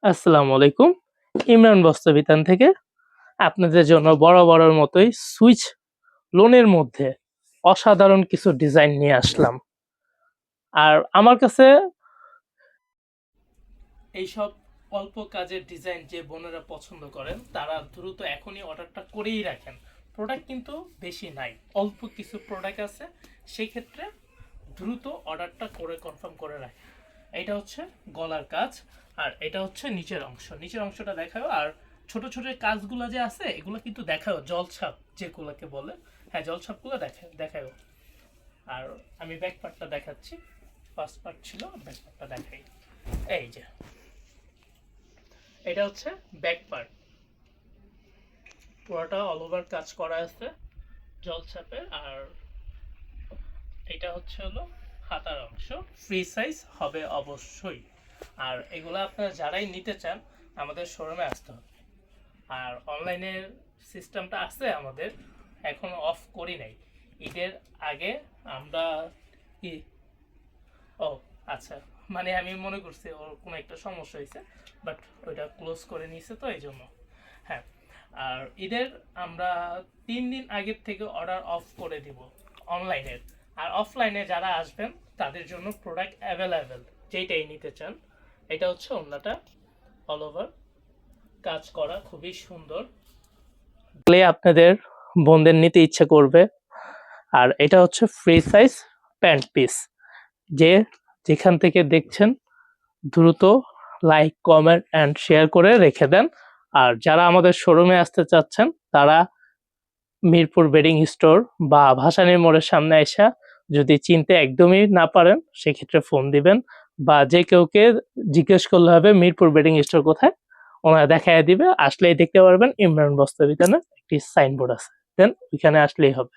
আসসালামু আলাইকুম। ইমরান বস্ত্রবিতান থেকে আপনাদের জন্য বরাবরের মতোই সুইচ লোনের মধ্যে অসাধারণ কিছু ডিজাইন নিয়ে আসলাম। আর আমার কাছে এইসব অল্প কাজের ডিজাইন যে বোনেরা পছন্দ করেন তারা দ্রুত এখনই অর্ডারটা করেই রাখেন। প্রোডাক্ট কিন্তু বেশি নাই, অল্প কিছু প্রোডাক্ট আছে, সেই ক্ষেত্রে দ্রুত অর্ডারটা করে কনফার্ম করে রাখেন। এটা হচ্ছে গলার কাজ, আর এটা হচ্ছে নিচের অংশটা দেখাও। আর ছোট ছোট কাজগুলো যে আছে এগুলো কিন্তু দেখাও, জলছাপ যেগুলোকে বলে, হ্যাঁ জলছাপগুলো দেখাও। আর আমি ব্যাক পার্টটা দেখাচ্ছি, ফার্স্ট পার্ট ছিল, ব্যাক পার্টটা দেখাই। এই যে এটা হচ্ছে ব্যাক পার্ট, পুরোটা অল ওভার কাজ করা আছে জলছাপের। আর এটা হচ্ছে হলো হাতার অংশ, ফ্রি সাইজ হবে অবশ্যই। আর এগুলো আপনারা যারাই নিতে চান আমাদের শোরুমে আসতে হবে। আর অনলাইনের সিস্টেমটা আছে আমাদের, এখন অফ করি নাই। ঈদের আগে আমরা কি, ও আচ্ছা, মানে আমি মনে করছি ওর কোনো একটা সমস্যা হয়েছে, বাট ওইটা ক্লোজ করে নিয়েছে তো এই জন্য। হ্যাঁ, আর ঈদের আমরা 3 দিন আগের থেকে অর্ডার অফ করে দিব অনলাইনের। আর অফলাইনে যারা আসবেন তাদের জন্য প্রোডাক্ট অ্যাভেলেবেল, যেইটাই নিতে চান। এটা হচ্ছে ওন্নাটা, অল ওভার কাজ করা, খুবই সুন্দর, দেখলে আপনাদের বোনদের নিতে ইচ্ছে করবে। আর এটা হচ্ছে ফ্রি সাইজ প্যান্ট পিস। যে যেখান থেকে দেখছেন দ্রুত লাইক, কমেন্ট অ্যান্ড শেয়ার করে রেখে দেন। আর যারা আমাদের শোরুমে আসতে চাচ্ছেন তারা মিরপুর বেডিং স্টোর বা ভাসানীর মোড়ের সামনে এসে যদি চিনতে একদমই না পারেন সেক্ষেত্রে ফোন দিবেন, বা যে কেউকে জিজ্ঞেস করলে হবে মিরপুর বেডিং স্টোর কোথায়, ওনারা দেখাইয়া দিবে। আসলেই দেখতে পারবেন ইমরান বস্ত্রবিতানের একটি সাইনবোর্ড আছে, দেন ওইখানে আসলেই হবে।